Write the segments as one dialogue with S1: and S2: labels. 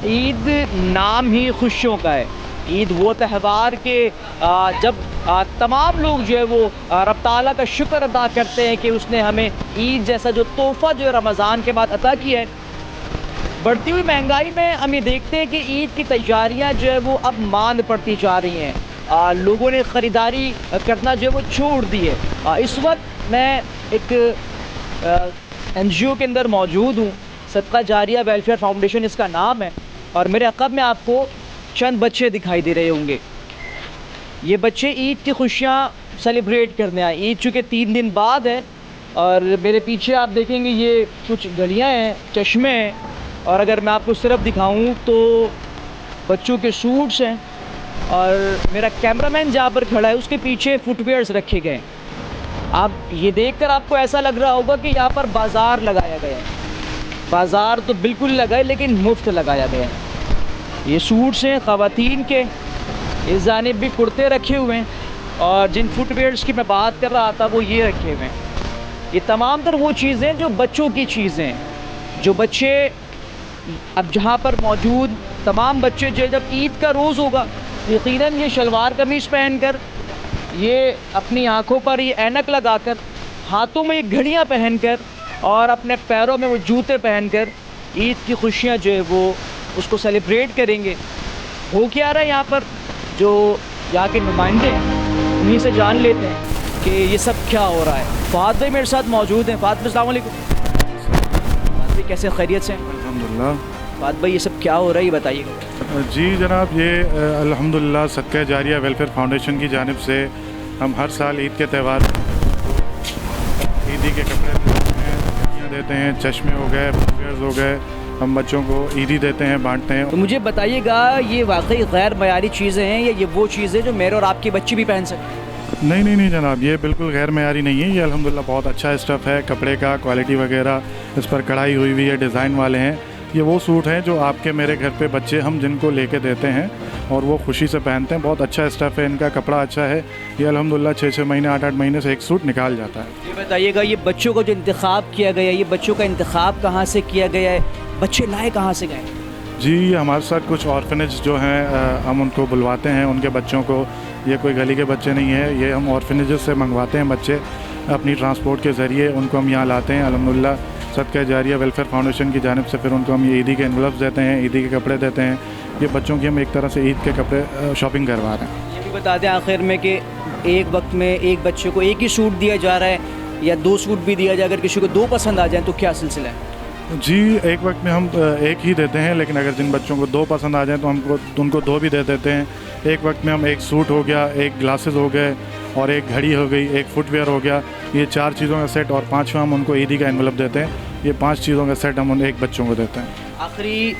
S1: ईद नाम ही खुशियों का है। ईद वो त्यौहार के जब तमाम लोग जो है वो रब ताला का शुक्र अदा करते हैं कि उसने हमें ईद जैसा जो तोहफ़ा जो है रमज़ान के बाद अता किया है। बढ़ती हुई महंगाई में हम ये देखते हैं कि ईद की तैयारियां जो है वो अब मांद पड़ती जा रही हैं। लोगों ने ख़रीदारी करना जो है वो छोड़ दी है। इस वक्त मैं एक NGO के अंदर मौजूद हूँ, सदका जारिया वेलफेयर फाउंडेशन इसका नाम है, और मेरे अक़ब में आपको चंद बच्चे दिखाई दे रहे होंगे। ये बच्चे ईद की खुशियाँ सेलिब्रेट करने आए। ईद चूँकि 3 दिन बाद है, और मेरे पीछे आप देखेंगे ये कुछ गलियाँ हैं, चश्मे हैं, और अगर मैं आपको सिर्फ दिखाऊं तो बच्चों के सूट्स हैं, और मेरा कैमरामैन जहाँ पर खड़ा है उसके पीछे फुटवेयर्स रखे गए हैं। आप ये देखकर आपको ऐसा लग रहा होगा कि यहाँ पर बाज़ार लगाया गया है। बाज़ार तो बिल्कुल लगा है, लेकिन मुफ्त लगाया गया है। ये सूट्स हैं ख़वातीन के, इस जानिब भी कुर्ते रखे हुए हैं, और जिन फुटवेयर्स की मैं बात कर रहा था वो ये रखे हुए हैं। ये तमाम तर वो चीज़ें जो बच्चों की चीज़ें हैं, जो बच्चे अब जहाँ पर मौजूद तमाम बच्चे जो जब ईद का रोज़ होगा, यकीनन ये शलवार कमीज़ पहनकर, ये अपनी आँखों पर ये ऐनक लगाकर, हाथों में ये घड़ियाँ पहनकर, और अपने पैरों में वो जूते पहनकर ईद की खुशियाँ जो है वो उसको सेलिब्रेट करेंगे। हो क्या रहा है यहाँ पर, जो यहाँ के नुमाइंदे हैं उन्हीं से जान लेते हैं कि ये सब क्या हो रहा है। फ़ाद भाई मेरे साथ मौजूद हैं। फ़ाद भाई अस्सलाम वालेकुम। फ़ाद भाई कैसे, खैरियत से?
S2: अल्हम्दुलिल्लाह।
S1: फ़ाद भाई ये सब क्या हो रहा है, ये बताइएगा।
S2: जी जनाब, ये अल्हम्दुलिल्लाह सदका जारिया वेलफेयर फाउंडेशन की जानिब से हम हर साल ईद के त्यौहार ईदी के कपड़े देते हैं, घड़ियाँ देते हैं, चश्मे हो गए, फुटवेयर्स हो गए, हम बच्चों को ईदी देते हैं, बांटते हैं।
S1: तो मुझे बताइएगा, ये वाकई गैर मयारी चीज़ें हैं या ये वो चीज़ें जो मेरे और आपके बच्चे भी पहन सकते हैं?
S2: नहीं जनाब, ये बिल्कुल गैर मयारी नहीं है। ये अल्हम्दुलिल्लाह बहुत अच्छा स्टफ़ है, कपड़े का क्वालिटी वगैरह, इस पर कढ़ाई हुई हुई है, डिज़ाइन वाले हैं। ये वो सूट हैं जो आपके मेरे घर पे बच्चे हम जिनको लेके देते हैं और वो खुशी से पहनते हैं। बहुत अच्छा स्टफ़ है, इनका कपड़ा अच्छा है। ये अल्हम्दुलिल्लाह 6-6 महीने 8-8 महीने से एक सूट निकाल जाता है।
S1: ये बताइएगा, ये बच्चों का जो इंतखाब किया गया है, ये बच्चों का इंतखाब कहाँ से किया गया है, बच्चे लाए कहाँ से गए?
S2: जी हमारे साथ कुछ ऑर्फनेज जो हैं हम उनको बुलवाते हैं, उनके बच्चों को। ये कोई गली के बच्चे नहीं है, ये हम ऑर्फनेज से मंगवाते हैं बच्चे अपनी ट्रांसपोर्ट के ज़रिए, उनको हम यहाँ लाते हैं। अल्हम्दुलिल्लाह सदका जारिया वेलफेयर फाउंडेशन की जानिब से फिर उनको हम ये ईदी के एनवलप्स देते हैं, ईदी के कपड़े देते हैं। ये बच्चों की हम एक तरह से ईद के कपड़े शॉपिंग करवा रहे हैं।
S1: ये भी बता दें आखिर में कि एक वक्त में एक बच्चे को एक ही सूट दिया जा रहा है या 2 सूट भी दिया जाए? अगर किसी को 2 पसंद आ जाए तो क्या सिलसिला है?
S2: जी एक वक्त में हम एक ही देते हैं, लेकिन अगर जिन बच्चों को 2 पसंद आ जाए तो उनको 2 भी दे देते हैं। एक वक्त में हम एक सूट हो गया, एक ग्लासेस हो गए, और एक घड़ी हो गई, एक फुटवेयर हो गया, ये 4 चीज़ों का सेट, और 5वां हम उनको ईदी का एनवलप देते हैं। ये 5 चीज़ों का सेट हम उन एक बच्चों को देते हैं।
S1: आखिरी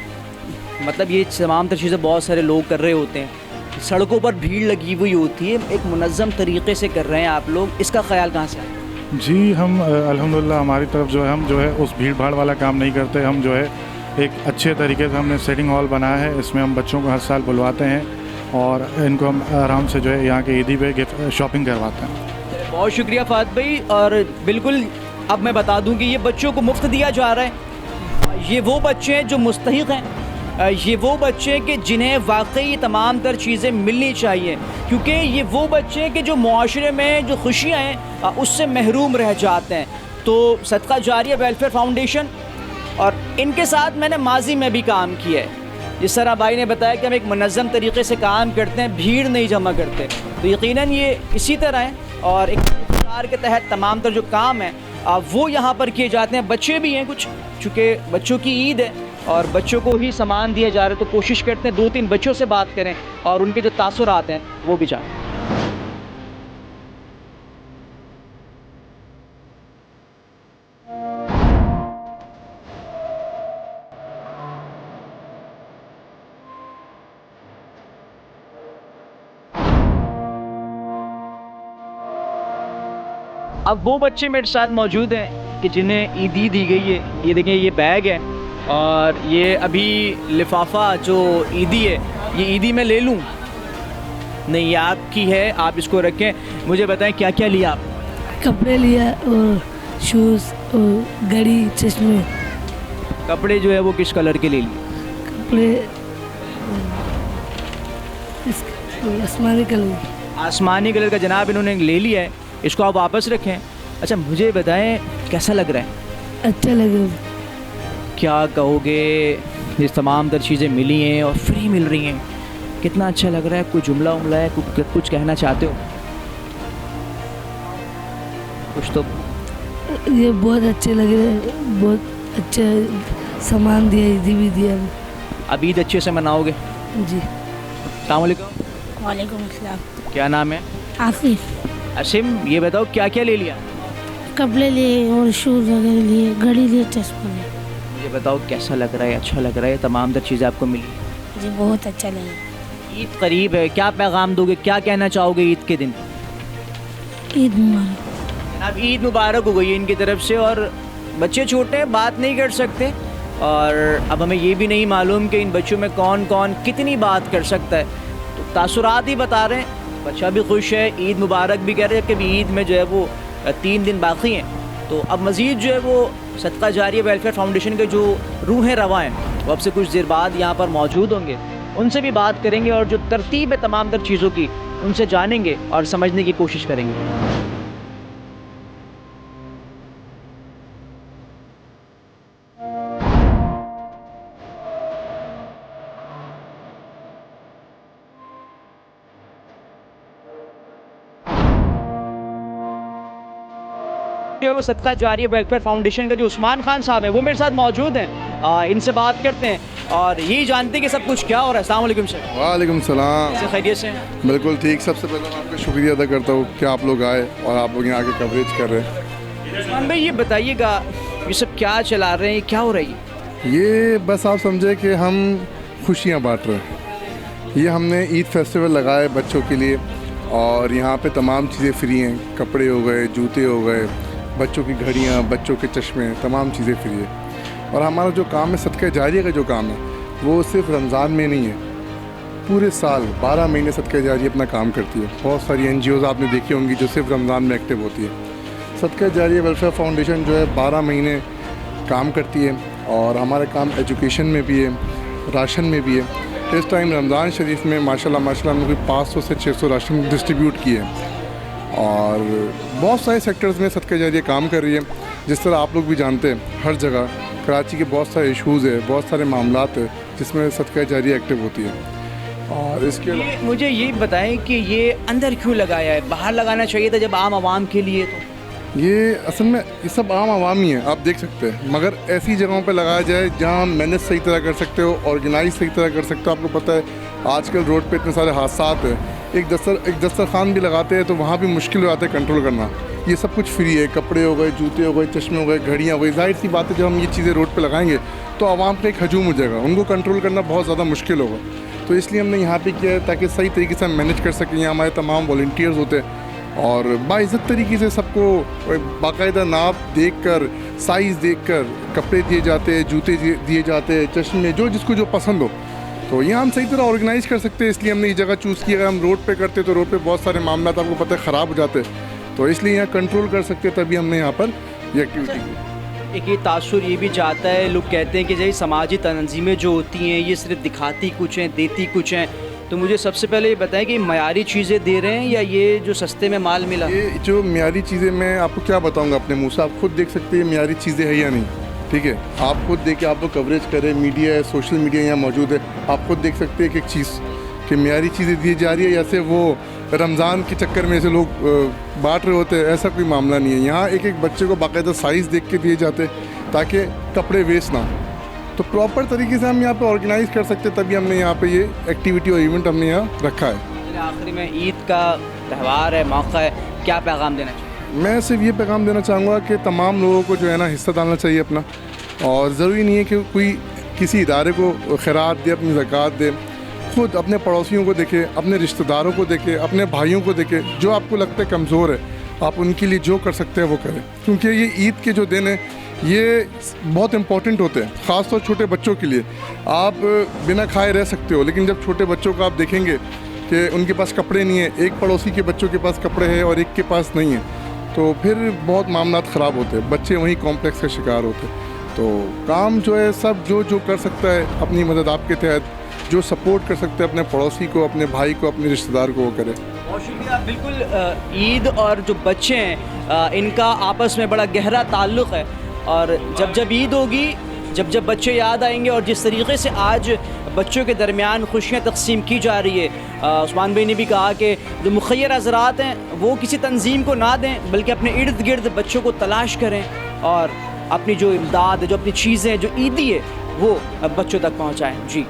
S1: मतलब ये तमाम तर चीज़ें बहुत सारे लोग कर रहे होते हैं, सड़कों पर भीड़ लगी हुई होती है, एक मुनज़्ज़म तरीके से कर रहे हैं आप लोग, इसका ख्याल कहाँ से आया?
S2: जी हम अल्हम्दुलिल्लाह हमारी तरफ जो है हम जो है उस भीड़ भाड़ वाला काम नहीं करते। हम जो है एक अच्छे तरीके से हमने सेटिंग हॉल बनाया है, इसमें हम बच्चों को हर साल बुलवाते हैं और इनको हम आराम से जो है यहाँ के ईदी पे गिफ्ट शॉपिंग करवाते हैं।
S1: बहुत शुक्रिया फ़ाद भाई। और बिल्कुल अब मैं बता दूं कि ये बच्चों को मुफ्त दिया जा रहा है। ये वो बच्चे हैं जो मुस्तहिक़ हैं, ये वो बच्चे हैं कि जिन्हें वाकई तमाम तर चीज़ें मिलनी चाहिए, क्योंकि ये वो बच्चे हैं कि जो मुआशरे में जो खुशियाँ हैं उससे महरूम रह जाते हैं। तो सदका जारिया वेलफेयर फाउंडेशन और इनके साथ मैंने माजी में भी काम किया है। जिस तरह भाई ने बताया कि हम एक मुनज़्ज़म तरीके से काम करते हैं, भीड़ नहीं जमा करते, तो यकीनन ये इसी तरह है। और एक सरकार के तहत तमाम तर जो काम है वो यहाँ पर किए जाते हैं। बच्चे भी हैं कुछ, चूँकि बच्चों की ईद है और बच्चों को ही सामान दिया जा रहा है, तो कोशिश करते हैं 2-3 बच्चों से बात करें और उनके जो तासुरात हैं वो भी जानें। अब वो बच्चे मेरे साथ मौजूद हैं कि जिन्हें ईदी दी गई है। ये देखें, ये बैग है और ये अभी लिफाफा जो ईदी है, ये ईदी मैं ले लूँ? नहीं, ये आपकी है, आप इसको रखें। मुझे बताएं क्या क्या लिया आप?
S3: कपड़े लिया और शूज़ और घड़ी, चश्मे।
S1: कपड़े जो है वो किस कलर के ले लिए?
S3: कपड़े इस आसमानी कलर।
S1: आसमानी कलर का जनाब इन्होंने ले लिया है, इसको आप वापस रखें। अच्छा मुझे बताएं कैसा लग रहा है?
S3: अच्छा लगे।
S1: क्या कहोगे, ये तमाम तर चीज़ें मिली हैं और फ्री मिल रही हैं, कितना अच्छा लग रहा है? कोई जुमला उमला है, कुछ कहना चाहते हो? कुछ तो
S3: ये बहुत अच्छे लग रहे हैं, बहुत अच्छा सामान दिया, ईदी भी दिया।
S1: अब ईद अच्छे से मनाओगे?
S3: जी।
S1: अस्सलाम वालेकुम।
S4: वालेकुम अस्सलाम।
S1: क्या नाम है?
S4: आसिफ।
S1: असीम, ये बताओ क्या क्या ले लिया?
S4: कपड़े लिए और शूज़ वगैरह लिए, घड़ी लिए, चश्मा लिए।
S1: मुझे बताओ कैसा लग रहा है, अच्छा लग रहा है, तमाम तर चीज़ें आपको मिली?
S4: जी बहुत अच्छा लगा।
S1: ईद करीब है, क्या पैगाम दोगे, क्या कहना चाहोगे ईद के दिन?
S4: ईद मुबारक।
S1: जनाब ईद मुबारक हो गई है इनकी तरफ से, और बच्चे छोटे हैं, बात नहीं कर सकते, और अब हमें ये भी नहीं मालूम कि इन बच्चों में कौन कौन कितनी बात कर सकता है, तो तासुरात ही बता रहे हैं। बच्चा भी खुश है, ईद मुबारक भी कह रहे हैं कि ईद में जो है वो 3 दिन बाकी हैं, तो अब मज़ीद जो है वो सदका जारिया वेलफेयर फाउंडेशन के जो रूहें रवा हैं वो अब से कुछ देर बाद यहाँ पर मौजूद होंगे, उनसे भी बात करेंगे और जो तरतीब है तमाम तर चीज़ों की उनसे जानेंगे और समझने की कोशिश करेंगे। वो सदका जारिया वेलफेयर फाउंडेशन का जो उस्मान खान साहब हैं वो मेरे साथ मौजूद हैं, इनसे बात करते हैं और यही जानते हैं कि सब कुछ क्या हो रहा है। अस्सलाम वालेकुम सर।
S5: वालेकुम सलाम।
S1: कैसे, खैरियत से हैं?
S5: बिल्कुल ठीक। सबसे पहले मैं आपका शुक्रिया अदा करता हूँ कि आप लोग आए और आप लोग यहाँ आके कवरेज कर रहे हैं।
S1: उस्मान भाई ये बताइएगा, ये सब क्या चला रहे हैं, क्या हो रही है?
S5: ये बस आप समझे कि हम खुशियाँ बांट रहे हैं। ये हमने ईद फेस्टिवल लगाए बच्चों के लिए और यहाँ पे तमाम चीज़ें फ्री हैं, कपड़े हो गए, जूते हो गए, बच्चों की घड़ियाँ, बच्चों के चश्मे, तमाम चीज़ें फ्री है। और हमारा जो काम है सदका जारिया का जो काम है वो सिर्फ रमज़ान में नहीं है, पूरे साल 12 महीने सदका जारिया अपना काम करती है। बहुत सारी NGOs आपने देखी होंगी जो सिर्फ रमज़ान में एक्टिव होती है। सदका जारिया वेलफेयर फाउंडेशन जो है 12 महीने काम करती है और हमारा काम एजुकेशन में भी है, राशन में भी है। इस टाइम रमज़ान शरीफ में माशाल्लाह हमने कोई 500 से 600 राशन डिस्ट्रीब्यूट किए हैं और बहुत सारे सेक्टर्स में सदका जारिया काम कर रही है। जिस तरह आप लोग भी जानते हैं हर जगह कराची के बहुत सारे इशूज़ है, बहुत सारे मामलात है जिसमें सदका जारिया एक्टिव होती है। और इसके
S1: मुझे ये बताएं कि ये अंदर क्यों लगाया है, बाहर लगाना चाहिए था जब आम आवाम के लिए? तो
S5: ये असल में ये सब आम आवाम ही है, आप देख सकते हैं, मगर ऐसी जगहों पे लगाया जाए जहाँ मैनेज सही तरह कर सकते हो, ऑर्गेनाइज सही तरह कर सकते हो। आपको पता है आजकल रोड पे इतने सारे हादसात हैं, एक दस्तरखान भी लगाते हैं तो वहाँ भी मुश्किल हो जाता है कंट्रोल करना। ये सब कुछ फ्री है, कपड़े हो गए, जूते हो गए, चश्मे हो गए, घड़ियाँ हो गई। जाहिर सी बात है जब हम ये चीज़ें रोड पे लगाएंगे तो आवाम का एक हजूम हो जाएगा, उनको कंट्रोल करना बहुत ज़्यादा मुश्किल होगा। तो इसलिए हमने यहाँ पे किया है ताकि सही तरीके से हम मैनेज कर सकें। यहाँ हमारे तमाम वॉलंटियर्स होते हैं और बाइज़्ज़त तरीके से सबको बाकायदा नाप देख कर, साइज़ देख कर कपड़े दिए जाते हैं, जूते दिए जाते हैं, चश्मे, जो जिसको जो पसंद हो। तो यहाँ हम सही तरह ऑर्गेनाइज़ कर सकते हैं, इसलिए हमने ये जगह चूज़ की। अगर हम रोड पे करते तो रोड पे बहुत सारे मामला आपको पता है ख़राब हो जाते, तो इसलिए यहाँ कंट्रोल कर सकते, तभी हमने यहाँ पर ये एक्टिविटी की।
S1: एक ये तासुर ये भी जाता है, लोग कहते हैं कि जैसे समाजी तंजीमें जो होती हैं ये सिर्फ दिखाती कुछ हैं, देती कुछ हैं। तो मुझे सबसे पहले ये बताएं कि मयारी चीज़ें दे रहे हैं या ये जो सस्ते में माल मिला?
S5: ये जो मयारी चीज़ें मैं आपको क्या बताऊँगा अपने मुँह से, आप खुद देख सकते हैं मयारी चीज़ें है या नहीं। ठीक है, आप खुद देखिए, आप लोग कवरेज करें, मीडिया है, सोशल मीडिया यहाँ मौजूद है, आप खुद देख सकते हैं एक एक चीज़ कि मयारी चीज़ें दी जा रही है या से वो रमज़ान के चक्कर में ऐसे लोग बांट रहे होते हैं, ऐसा कोई मामला नहीं है। यहाँ एक एक बच्चे को बाकायदा साइज़ देख के दिए जाते हैं ताकि कपड़े वेस्ट ना हो। तो प्रॉपर तरीके से हम यहाँ पे ऑर्गेनाइज़ कर सकते, तभी हमने यहाँ पे ये एक्टिविटी और इवेंट हमने यहाँ रखा है।
S1: आखिरी में ईद का त्यौहार है, मौका है, क्या पैगाम देना चाहिए?
S5: मैं सिर्फ ये पैगाम देना चाहूँगा कि तमाम लोगों को जो है ना हिस्सा डालना चाहिए अपना, और ज़रूरी नहीं है कि कोई किसी इदारे को खैरात दे, अपनी ज़कात दे। खुद अपने पड़ोसियों को देखे, अपने रिश्तेदारों को देखे, अपने भाइयों को देखे, जो आपको लगता है कमज़ोर है आप उनके लिए जो कर सकते हैं वो करें, क्योंकि ये ईद के जो दिन हैं ये बहुत इंपॉर्टेंट होते हैं, ख़ासतौर छोटे बच्चों के लिए। आप बिना खाए रह सकते हो, लेकिन जब छोटे बच्चों को आप देखेंगे कि उनके पास कपड़े नहीं है, एक पड़ोसी के बच्चों के पास कपड़े हैं और एक के पास नहीं है, तो फिर बहुत मामलात ख़राब होते हैं, बच्चे वहीं कॉम्प्लेक्स का शिकार होते हैं। तो काम जो है सब जो जो कर सकता है अपनी मदद आपके तहत, जो सपोर्ट कर सकते हैं अपने पड़ोसी को, अपने भाई को, अपने रिश्तेदार को, वो करे।
S1: बहुत शुक्रिया। बिल्कुल ईद और जो बच्चे हैं इनका आपस में बड़ा गहरा ताल्लुक़ है, और जब जब ईद होगी, जब जब बच्चे याद आएंगे, और जिस तरीके से आज बच्चों के दरमियान खुशियाँ तकसीम की जा रही है, उस्मान भाई ने भी कहा कि जो मुखय्यर हज़रात हैं वो किसी तंजीम को ना दें, बल्कि अपने इर्द गिर्द बच्चों को तलाश करें और अपनी जो इमदाद, जो अपनी चीज़ें, जो ईदी है वो बच्चों तक पहुँचाएँ। जी।